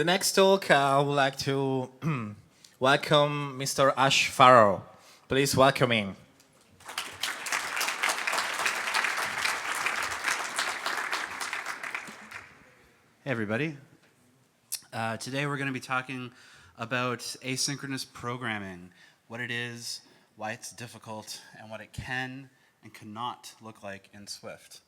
the next talk, I would like to welcome Mr. Furrow. Please welcome him. Hey everybody. Today we're going to be talking about asynchronous programming, what it is, why it's difficult, and what it can and cannot look like in Swift.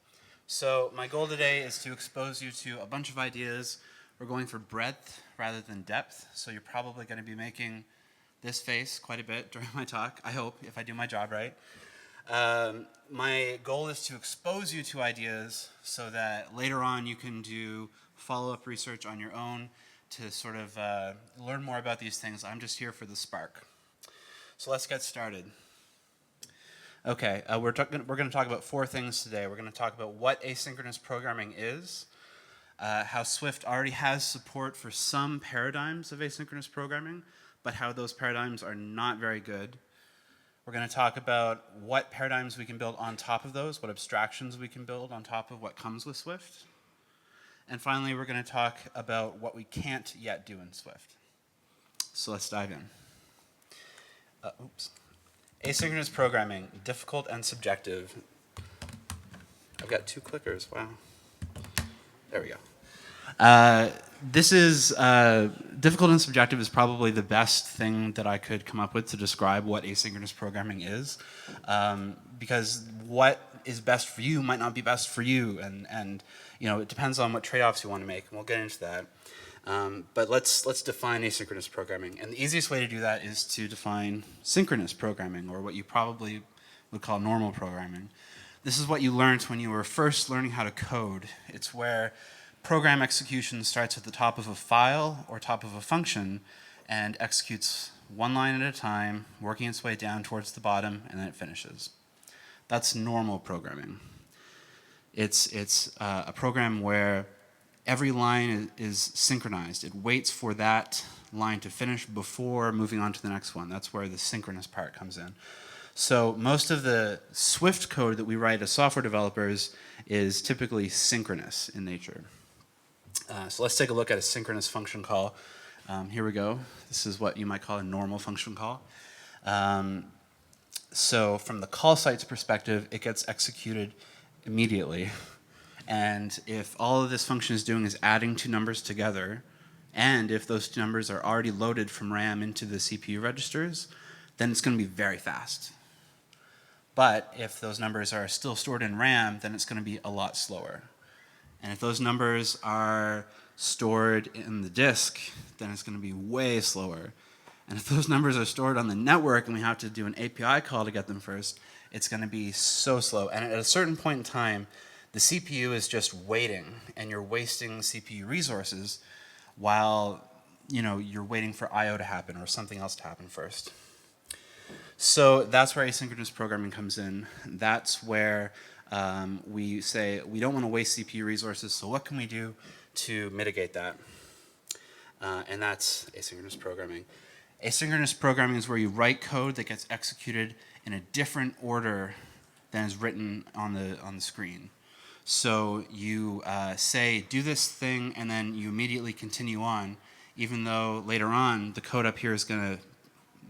So my goal today is to expose you to a bunch of ideas. We're going for breadth rather than depth, so you're probably going to be making this face quite a bit during my talk, I hope, if I do my job right. My goal is to expose you to ideas so that later on you can do follow-up research on your own to sort of learn more about these things. I'm just here for the spark. So let's get started. Okay, we're going to talk about 4 things today. We're going to talk about what asynchronous programming is, how Swift already has support for some paradigms of asynchronous programming, but how those paradigms are not very good. We're going to talk about what paradigms we can build on top of those, what abstractions we can build on top of what comes with Swift. And finally, we're going to talk about what we can't yet do in Swift. So let's dive in. Asynchronous programming, difficult and subjective. I've got 2 clickers, wow. There we go. This is, difficult and subjective is probably the best thing that I could come up with to describe what asynchronous programming is. Because what is best for you might not be best for you, and you know, it depends on what trade-offs you want to make, and we'll get into that. But let's define asynchronous programming. And the easiest way to do that is to define synchronous programming, or what you probably would call normal programming. This is what you learned when you were first learning how to code. It's where program execution starts at the top of a file or top of a function and executes one line at a time, working its way down towards the bottom, and then it finishes. That's normal programming. It's a program where every line is synchronized. It waits for that line to finish before moving on to the next one. That's where the synchronous part comes in. So most of the Swift code that we write as software developers is typically synchronous in nature. So let's take a look at a synchronous function call. Here we go. This is what you might call a normal function call. So from the call site's perspective, it gets executed immediately. And if all of this function is doing is adding 2 numbers together, and if those 2 numbers are already loaded from RAM into the CPU registers, then it's going to be very fast. But if those numbers are still stored in RAM, then it's going to be a lot slower. And if those numbers are stored in the disk, then it's going to be way slower. And if those numbers are stored on the network and we have to do an API call to get them first, it's going to be so slow. And at a certain point in time, the CPU is just waiting, and you're wasting CPU resources while you're waiting for I/O to happen or something else to happen first. So that's where asynchronous programming comes in. That's where we say we don't want to waste CPU resources, so what can we do to mitigate that? And that's asynchronous programming. Asynchronous programming is where you write code that gets executed in a different order than is written on the screen. So you say, do this thing, and then you immediately continue on, even though later on the code up here is going to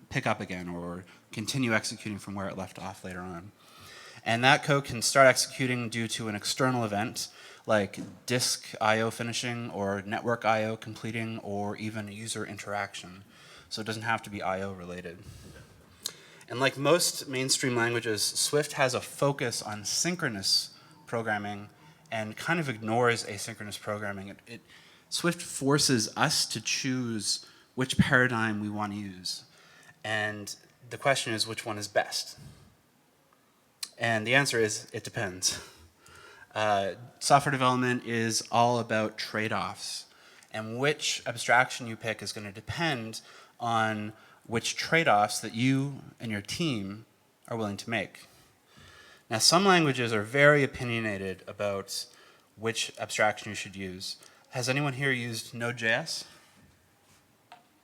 pick up again or continue executing from where it left off later on. And that code can start executing due to an external event, like disk I/O finishing, or network I/O completing, or even user interaction. So it doesn't have to be I/O related. And like most mainstream languages, Swift has a focus on synchronous programming and kind of ignores asynchronous programming. Swift forces us to choose which paradigm we want to use. And the question is, which one is best? And the answer is, it depends. Software development is all about trade-offs. And which abstraction you pick is going to depend on which trade-offs that you and your team are willing to make. Now, some languages are very opinionated about which abstraction you should use. Has anyone here used Node.js?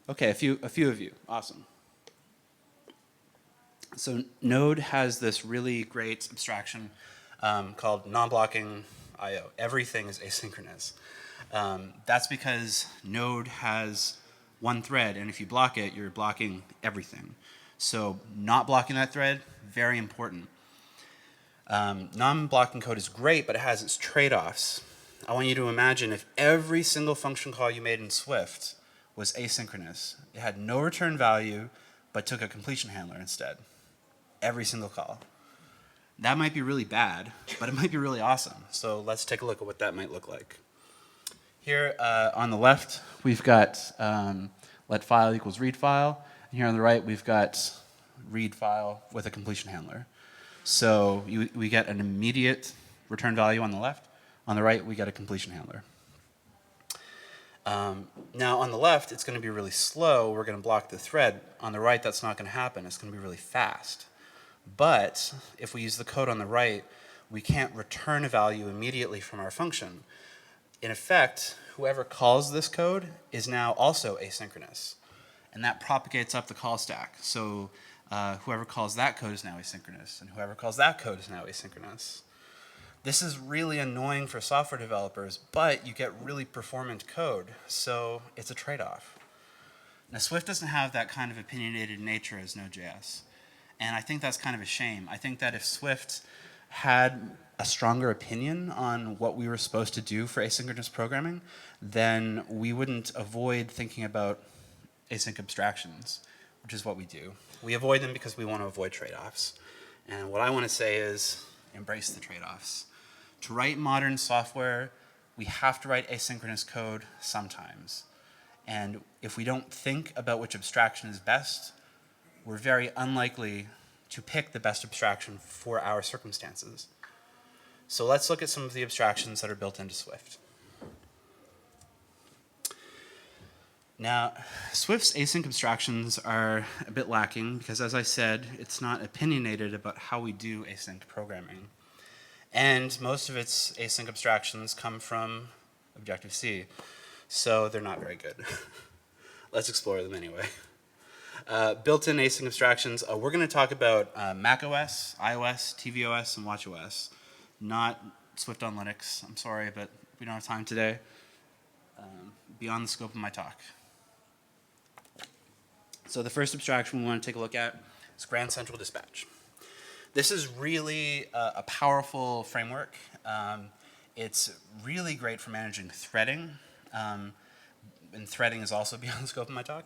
Okay, a few of you. Awesome. So Node has this really great abstraction called non-blocking I/O. Everything is asynchronous. That's because Node has one thread, and if you block it, you're blocking everything. So not blocking that thread, very important. Non-blocking code is great, but it has its trade-offs. I want you to imagine if every single function call you made in Swift was asynchronous. It had no return value, but took a completion handler instead. Every single call. That might be really bad, but it might be really awesome. So let's take a look at what that might look like. Here on the left, we've got let file equals read file. And here on the right, we've got read file with a completion handler. So we get an immediate return value on the left. On the right, we get a completion handler. Now on the left, it's going to be really slow. We're going to block the thread. On the right, that's not going to happen. It's going to be really fast. But if we use the code on the right, we can't return a value immediately from our function. In effect, whoever calls this code is now also asynchronous. And that propagates up the call stack. So whoever calls that code is now asynchronous, and whoever calls that code is now asynchronous. This is really annoying for software developers, but you get really performant code, so it's a trade-off. Now, Swift doesn't have that kind of opinionated nature as Node.js, and I think that's kind of a shame. I think that if Swift had a stronger opinion on what we were supposed to do for asynchronous programming, then we wouldn't avoid thinking about async abstractions, which is what we do. We avoid them because we want to avoid trade-offs. And what I want to say is embrace the trade-offs. To write modern software, we have to write asynchronous code sometimes. And if we don't think about which abstraction is best, we're very unlikely to pick the best abstraction for our circumstances. So let's look at some of the abstractions that are built into Swift. Now, Swift's async abstractions are a bit lacking because, as I said, it's not opinionated about how we do async programming. And most of its async abstractions come from Objective-C, so they're not very good. Let's explore them anyway. Built-in async abstractions, we're going to talk about macOS, iOS, tvOS, and watchOS, not Swift on Linux. I'm sorry, but we don't have time today. Beyond the scope of my talk. So the first abstraction we want to take a look at is Grand Central Dispatch. This is really a powerful framework. It's really great for managing threading, and threading is also beyond the scope of my talk.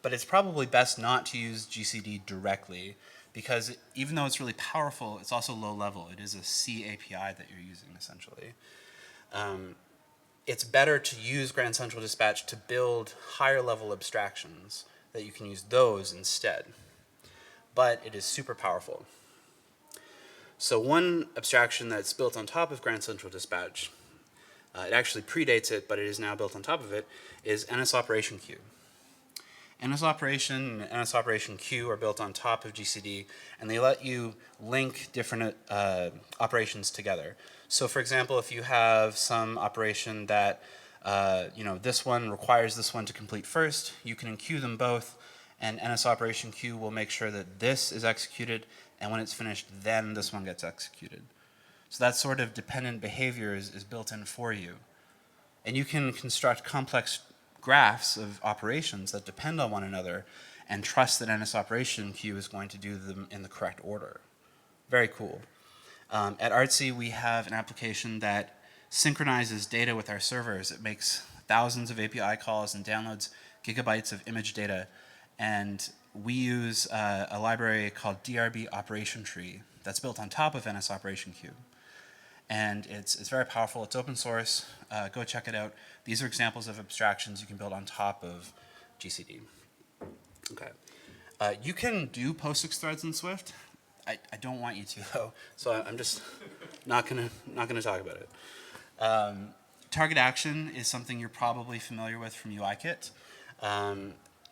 But it's probably best not to use GCD directly because even though it's really powerful, it's also low level. It is a C API that you're using essentially. It's better to use Grand Central Dispatch to build higher level abstractions that you can use those instead. But it is super powerful. So one abstraction that's built on top of Grand Central Dispatch, it actually predates it, but it is now built on top of it, is NSOperationQueue. NSOperation and NSOperationQueue are built on top of GCD, and they let you link different operations together. So for example, if you have some operation that this one requires this one to complete first, you can enqueue them both, and NSOperationQueue will make sure that this is executed, and when it's finished, then this one gets executed. So that sort of dependent behavior is built in for you. And you can construct complex graphs of operations that depend on one another and trust that NSOperationQueue is going to do them in the correct order. Very cool. At Artsy, we have an application that synchronizes data with our servers. It makes thousands of API calls and downloads gigabytes of image data. And we use a library called DRBOperation that's built on top of NSOperationQueue. And it's very powerful. It's open source. Go check it out. These are examples of abstractions you can build on top of GCD. Okay. You can do POSIX threads in Swift. I don't want you to though, so I'm just not gonna talk about it. Target action is something you're probably familiar with from UIKit.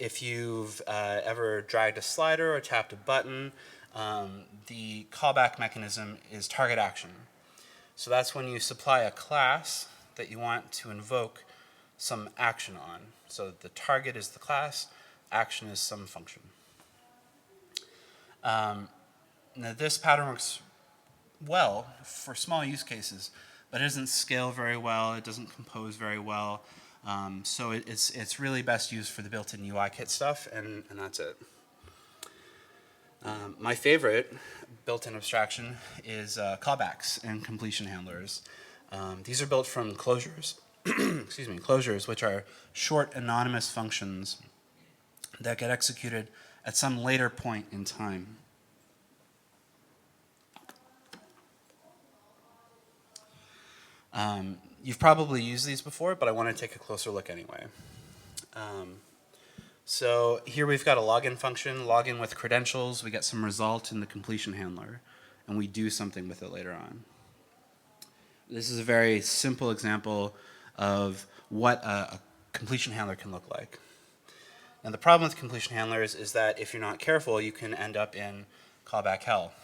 If you've ever dragged a slider or tapped a button, the callback mechanism is target action. So that's when you supply a class that you want to invoke some action on. So the target is the class, action is some function. Now this pattern works well for small use cases, but it doesn't scale very well. It doesn't compose very well. So it's really best used for the built-in UI kit stuff, and that's it. My favorite built-in abstraction is callbacks and completion handlers. These are built from closures, excuse me, closures, which are short anonymous functions that get executed at some later point in time. You've probably used these before, but I want to take a closer look anyway. So here we've got a login function, login with credentials, we get some result in the completion handler, and we do something with it later on. This is a very simple example of what a completion handler can look like. Now the problem with completion handlers is that if you're not careful, you can end up in Callback Hell.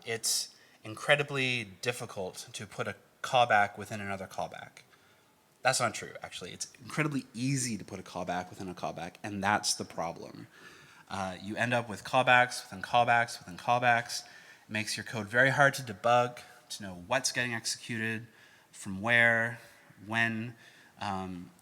It's incredibly difficult to put a callback within another callback. That's not true, actually. It's incredibly easy to put a callback within a callback, and that's the problem. You end up with callbacks within callbacks within callbacks. It makes your code very hard to debug, to know what's getting executed, from where, when.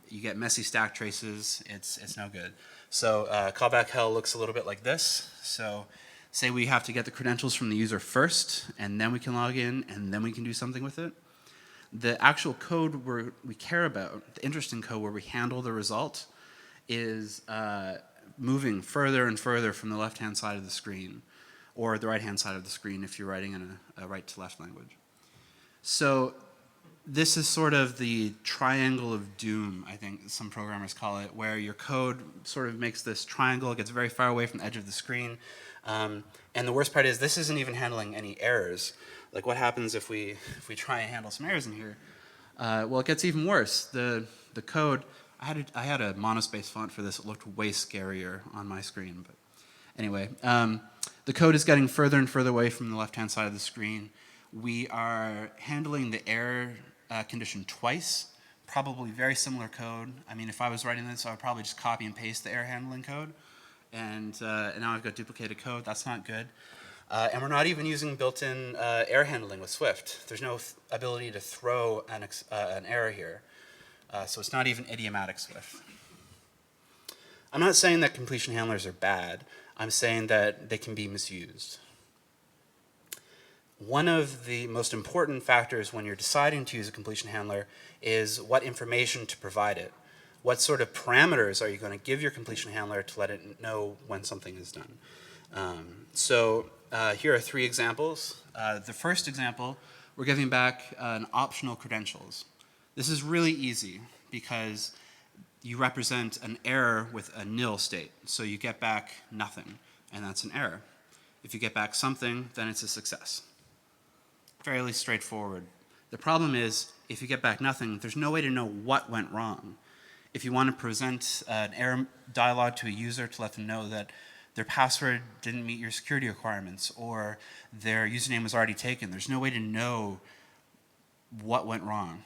You get messy stack traces. It's no good. So Callback Hell looks a little bit like this. So say we have to get the credentials from the user first, and then we can log in, and then we can do something with it. The actual code we care about, the interesting code where we handle the result, is moving further and further from the left-hand side of the screen, or the right-hand side of the screen if you're writing in a right-to-left language. So this is sort of the triangle of doom, I think some programmers call it, where your code sort of makes this triangle, it gets very far away from the edge of the screen. And the worst part is this isn't even handling any errors. Like what happens if we try and handle some errors in here? Well, it gets even worse. The code, I had a monospace font for this. It looked way scarier on my screen. But anyway, the code is getting further and further away from the left-hand side of the screen. We are handling the error condition twice, probably very similar code. I mean, if I was writing this, I would probably just copy and paste the error handling code. And now I've got duplicated code. That's not good. And we're not even using built-in error handling with Swift. There's no ability to throw an error here. So it's not even idiomatic Swift. I'm not saying that completion handlers are bad. I'm saying that they can be misused. One of the most important factors when you're deciding to use a completion handler is what information to provide it. What sort of parameters are you going to give your completion handler to let it know when something is done? Here are three examples. The first example, we're giving back an optional credentials. This is really easy because you represent an error with a nil state. So you get back nothing, and that's an error. If you get back something, then it's a success. Fairly straightforward. The problem is, if you get back nothing, there's no way to know what went wrong. If you want to present an error dialog to a user to let them know that their password didn't meet your security requirements or their username was already taken, there's no way to know what went wrong.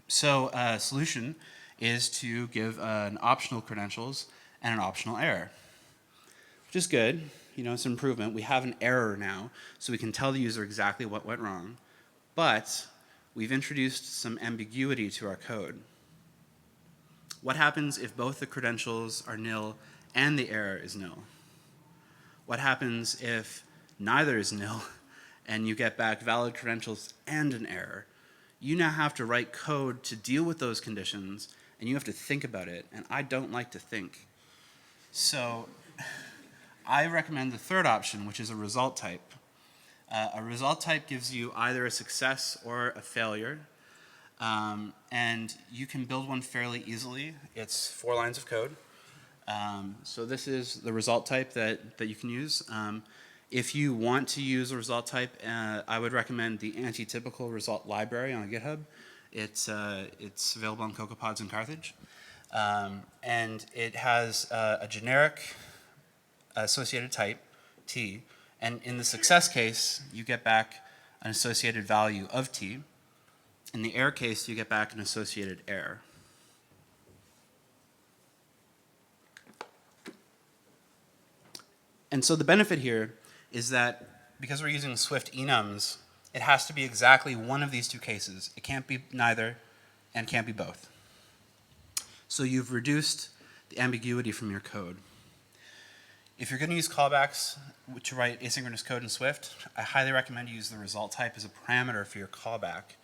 So a solution is to give an optional credentials and an optional error, which is good. You know, it's an improvement. We have an error now, so we can tell the user exactly what went wrong, but we've introduced some ambiguity to our code. What happens if both the credentials are nil and the error is nil? What happens if neither is nil and you get back valid credentials and an error? You now have to write code to deal with those conditions, and you have to think about it, and I don't like to think. So I recommend the third option, which is a result type. A result type gives you either a success or a failure. And you can build one fairly easily. It's 4 lines of code. So this is the result type that you can use. If you want to use a result type, I would recommend the anti-typical result library on GitHub. It's available on CocoaPods and Carthage. And it has a generic associated type, T. And in the success case, you get back an associated value of T. In the error case, you get back an associated error. And so the benefit here is that because we're using Swift enums it has to be exactly one of these two cases. It can't be neither and can't be both. So you've reduced the ambiguity from your code. If you're going to use callbacks to write asynchronous code in Swift, I highly recommend you use the result type as a parameter for your callback.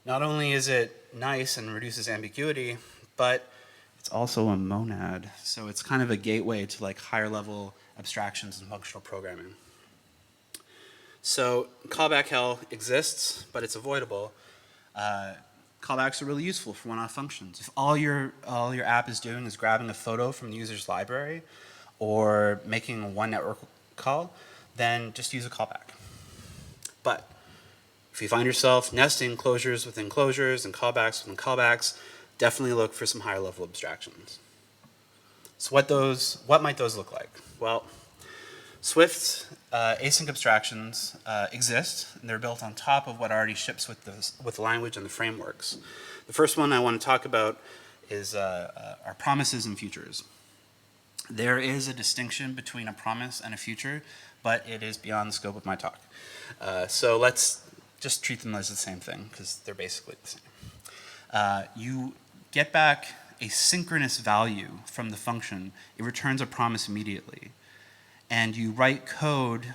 Not only is it nice and reduces ambiguity, but it's also a monad. So it's kind of a gateway to like higher level abstractions and functional programming. So Callback Hell exists, but it's avoidable. Callbacks are really useful for one-off functions. If all your app is doing is grabbing a photo from the user's library or making a one network call, then just use a callback. But if you find yourself nesting closures within closures and callbacks within callbacks, definitely look for some higher level abstractions. So what might those look like? Well, Swift's async abstractions exist, and they're built on top of what already ships with the language and the frameworks. The first one I want to talk about is our promises and futures. There is a distinction between a promise and a future, but it is beyond the scope of my talk. So let's just treat them as the same thing, because they're basically the same. You get back a synchronous value from the function. It returns a promise immediately. And you write code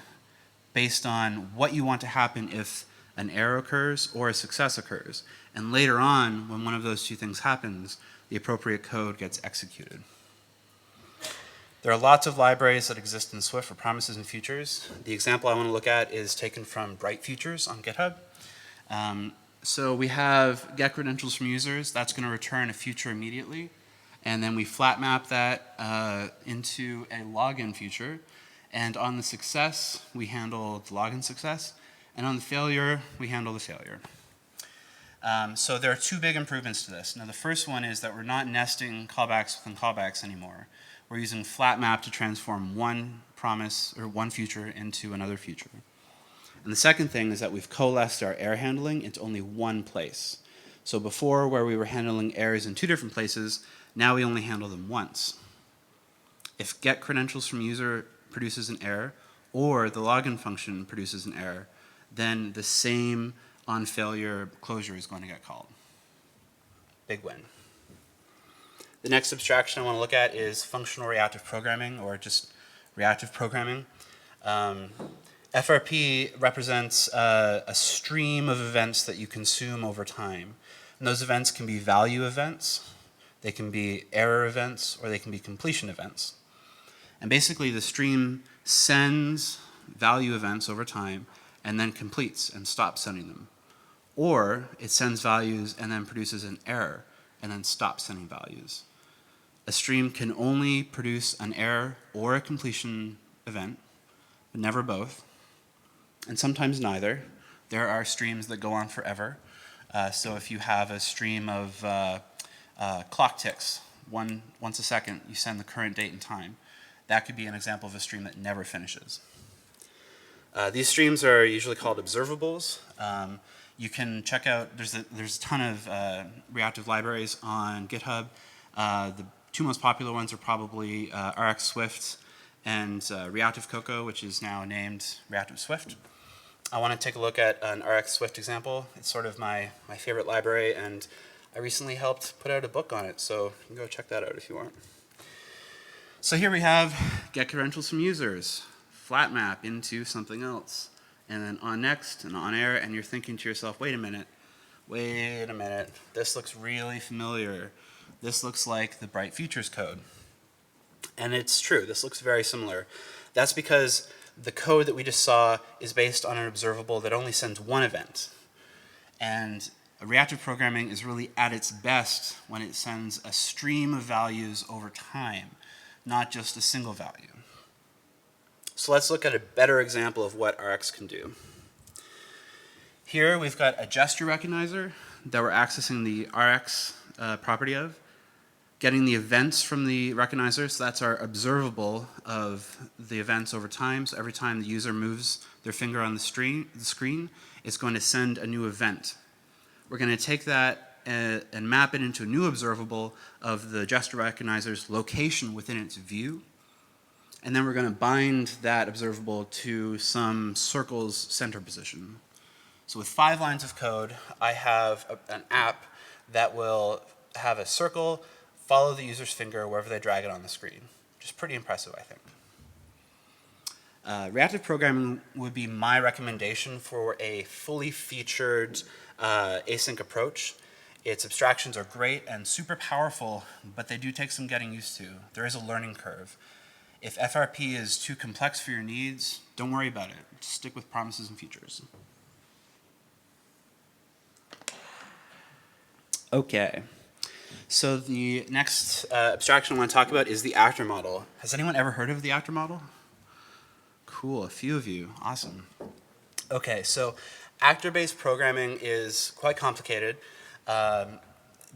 based on what you want to happen if an error occurs or a success occurs. And later on, when one of those two things happens, the appropriate code gets executed. There are lots of libraries that exist in Swift for promises and futures. The example I want to look at is taken from Bright Futures on GitHub. So we have get credentials from users. That's going to return a future immediately. And then we flat map that into a login future. And on the success, we handle the login success. And on the failure, we handle the failure. So there are two big improvements to this. Now, the first one is that we're not nesting callbacks within callbacks anymore. We're using flat map to transform one promise or one future into another future. And the second thing is that we've coalesced our error handling into only one place. So before, where we were handling errors in two different places, now we only handle them once. If get credentials from user produces an error, or the login function produces an error, then the same on failure closure is going to get called. Big win. The next abstraction I want to look at is functional reactive programming, or just reactive programming. FRP represents a stream of events that you consume over time. And those events can be value events, they can be error events, or they can be completion events. And basically the stream sends value events over time and then completes and stops sending them. Or it sends values and then produces an error and then stops sending values. A stream can only produce an error or a completion event, but never both, and sometimes neither. There are streams that go on forever. So if you have a stream of clock ticks, once a second, you send the current date and time. That could be an example of a stream that never finishes. These streams are usually called observables. You can check out, there's a ton of reactive libraries on GitHub. The two most popular ones are probably RX Swift and Reactive Cocoa, which is now named Reactive Swift. I want to take a look at an RX Swift example. It's sort of my favorite library, and I recently helped put out a book on it, so you can go check that out if you want. So here we have get credentials from users, flat map into something else, and then on next and on air, and you're thinking to yourself, wait a minute, this looks really familiar. This looks like the Bright Futures code. And it's true, this looks very similar. That's because the code that we just saw is based on an observable that only sends one event. And reactive programming is really at its best when it sends a stream of values over time, not just a single value. So let's look at a better example of what RX can do. Here we've got a gesture recognizer that we're accessing the RX property of, getting the events from the recognizer, so that's our observable of the events over time. So every time the user moves their finger on the screen, it's going to send a new event. We're going to take that and map it into a new observable of the gesture recognizer's location within its view. And then we're going to bind that observable to some circle's center position. So with 5 lines of code, I have an app that will have a circle, follow the user's finger wherever they drag it on the screen, which is pretty impressive, I think. Reactive programming would be my recommendation for a fully featured async approach. Its abstractions are great and super powerful, but they do take some getting used to. There is a learning curve. If FRP is too complex for your needs, don't worry about it. Just stick with promises and features. Okay. So the next abstraction I want to talk about is the actor model. Has anyone ever heard of the actor model? Cool, a few of you. Awesome. Okay, so actor-based programming is quite complicated.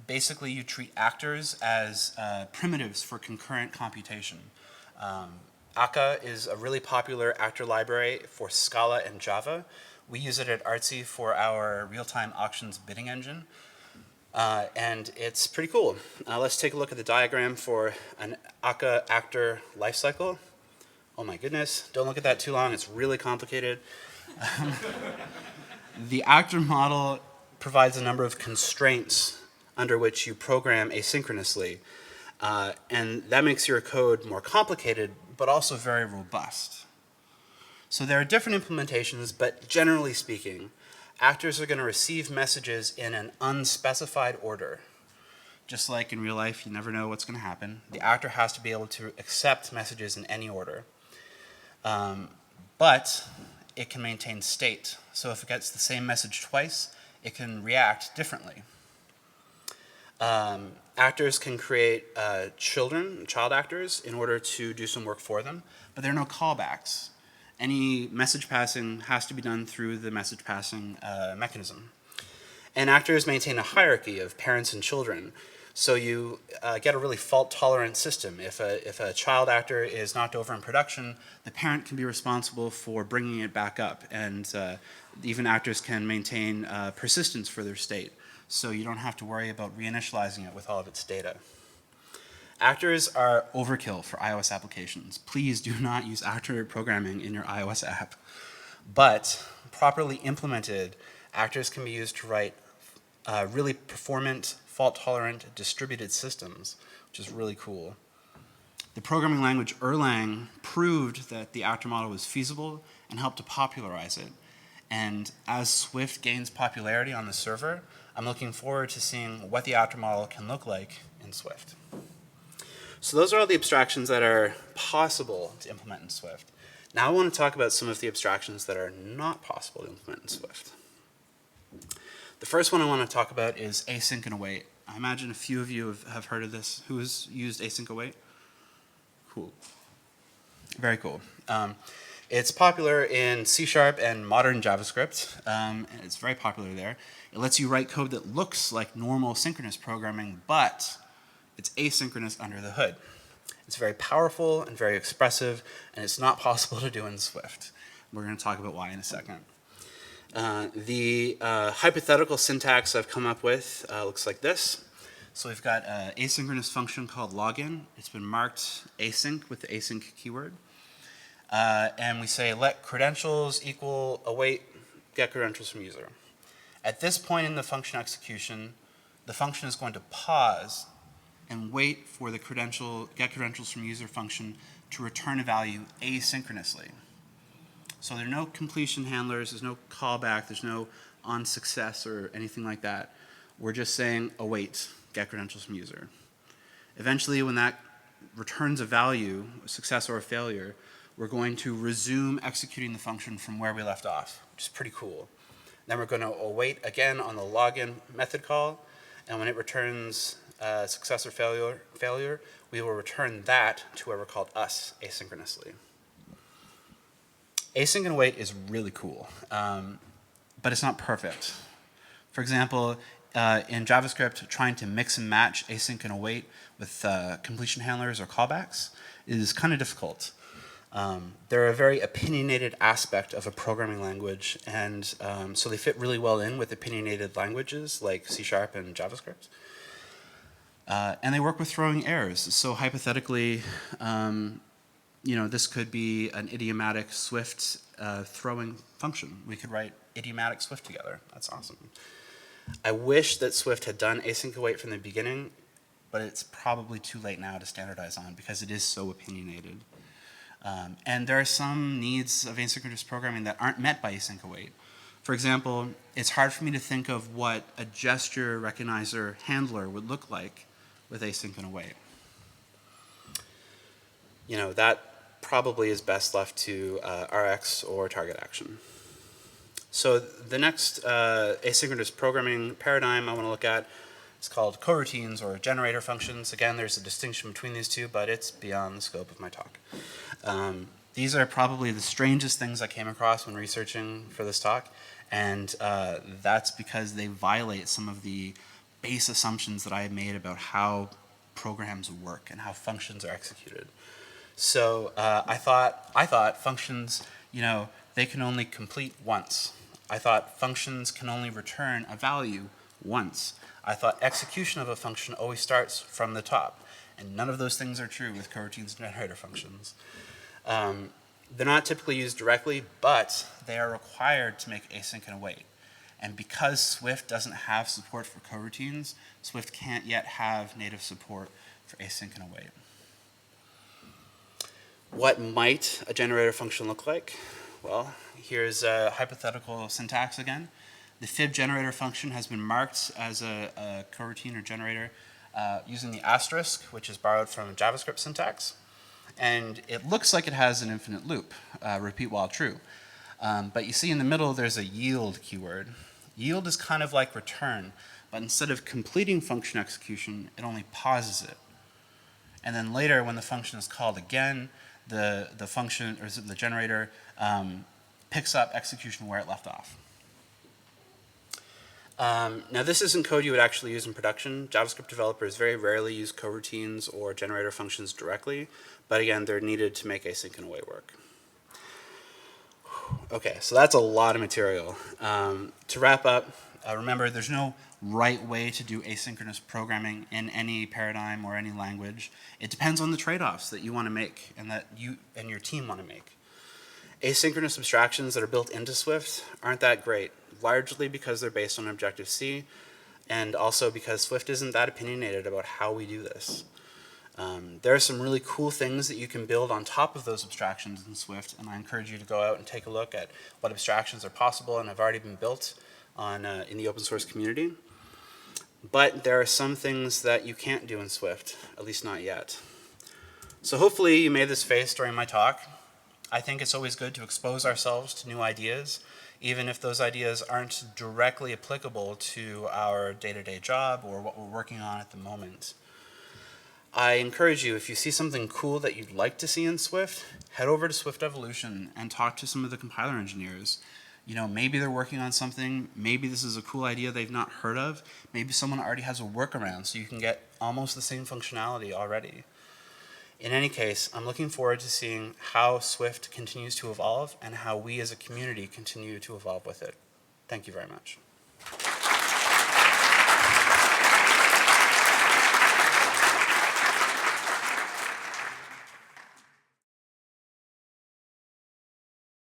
Basically, you treat actors as primitives for concurrent computation. Akka is a really popular actor library for Scala and Java. We use it at Artsy for our real-time auctions bidding engine. And it's pretty cool. Let's take a look at the diagram for an Akka actor lifecycle. Oh my goodness, don't look at that too long, it's really complicated. The actor model provides a number of constraints under which you program asynchronously. And that makes your code more complicated, but also very robust. So there are different implementations, but generally speaking, actors are going to receive messages in an unspecified order. Just like in real life, you never know what's going to happen. The actor has to be able to accept messages in any order. But it can maintain state. So if it gets the same message twice, it can react differently. Actors can create child actors, in order to do some work for them, but there are no callbacks. Any message passing has to be done through the message passing mechanism. And actors maintain a hierarchy of parents and children, so you get a really fault-tolerant system. If a child actor is knocked over in production, the parent can be responsible for bringing it back up, and even actors can maintain persistence for their state, so you don't have to worry about reinitializing it with all of its data. Actors are overkill for iOS applications. Please do not use actor programming in your iOS app. But properly implemented, actors can be used to write really performant, fault-tolerant distributed systems, which is really cool. The programming language Erlang proved that the actor model was feasible and helped to popularize it. And as Swift gains popularity on the server, I'm looking forward to seeing what the actor model can look like in Swift. So those are all the abstractions that are possible to implement in Swift. Now I want to talk about some of the abstractions that are not possible to implement in Swift. The first one I want to talk about is async and await. I imagine a few of you have heard of this. Who has used async await? Cool. Very cool. It's popular in C# and modern JavaScript. And it's very popular there. It lets you write code that looks like normal synchronous programming, but it's asynchronous under the hood. It's very powerful and very expressive, and it's not possible to do in Swift. We're going to talk about why in a second. The hypothetical syntax I've come up with looks like this. So we've got an asynchronous function called login. It's been marked async with the async keyword. And we say let credentials equal await get credentials from user. At this point in the function execution, the function is going to pause and wait for the get credentials from user function to return a value asynchronously. So there are no completion handlers, there's no callback, there's no on success or anything like that. We're just saying await, get credentials from user. Eventually, when that returns a value, a success or a failure, we're going to resume executing the function from where we left off, which is pretty cool. Then we're going to await again on the login method call, and when it returns success or failure, we will return that to whoever called us asynchronously. Async and await is really cool, but it's not perfect. For example, in JavaScript, trying to mix and match async and await with completion handlers or callbacks is kind of difficult. They're a very opinionated aspect of a programming language, and so they fit really well in with opinionated languages like C# and JavaScript. And they work with throwing errors. So hypothetically, this could be an idiomatic Swift throwing function. We could write idiomatic Swift together. That's awesome. I wish that Swift had done async await from the beginning, but it's probably too late now to standardize on because it is so opinionated. And there are some needs of asynchronous programming that aren't met by async await. For example, it's hard for me to think of what a gesture recognizer handler would look like with async and await. That probably is best left to RX or target action. So the next asynchronous programming paradigm I want to look at is called coroutines or generator functions. Again, there's a distinction between these two, but it's beyond the scope of my talk. These are probably the strangest things I came across when researching for this talk, and that's because they violate some of the base assumptions that I had made about how programs work and how functions are executed. So I thought functions, they can only complete once. I thought functions can only return a value once. I thought execution of a function always starts from the top. And none of those things are true with coroutines and generator functions. They're not typically used directly, but they are required to make async and await. And because Swift doesn't have support for coroutines, Swift can't yet have native support for async and await. What might a generator function look like? Well, here's a hypothetical syntax again. The fib generator function has been marked as a coroutine or generator using the asterisk, which is borrowed from JavaScript syntax. And it looks like it has an infinite loop, repeat while true. But you see in the middle there's a yield keyword. Yield is kind of like return, but instead of completing function execution, it only pauses it. And then later when the function is called again, the function, or the generator, picks up execution where it left off. Now this isn't code you would actually use in production. JavaScript developers very rarely use coroutines or generator functions directly, but again, they're needed to make async and await work. Okay, so that's a lot of material. To wrap up, remember there's no right way to do asynchronous programming in any paradigm or any language. It depends on the trade-offs that you want to make and that you and your team want to make. Asynchronous abstractions that are built into Swift aren't that great, largely because they're based on Objective-C, and also because Swift isn't that opinionated about how we do this. There are some really cool things that you can build on top of those abstractions in Swift, and I encourage you to go out and take a look at what abstractions are possible and have already been built on, in the open source community. But there are some things that you can't do in Swift, at least not yet. So hopefully you made this face during my talk. I think it's always good to expose ourselves to new ideas, even if those ideas aren't directly applicable to our day-to-day job or what we're working on at the moment. I encourage you, if you see something cool that you'd like to see in Swift, head over to Swift Evolution and talk to some of the compiler engineers. Maybe they're working on something, maybe this is a cool idea they've not heard of, maybe someone already has a workaround so you can get almost the same functionality already. In any case, I'm looking forward to seeing how Swift continues to evolve and how we as a community continue to evolve with it. Thank you very much.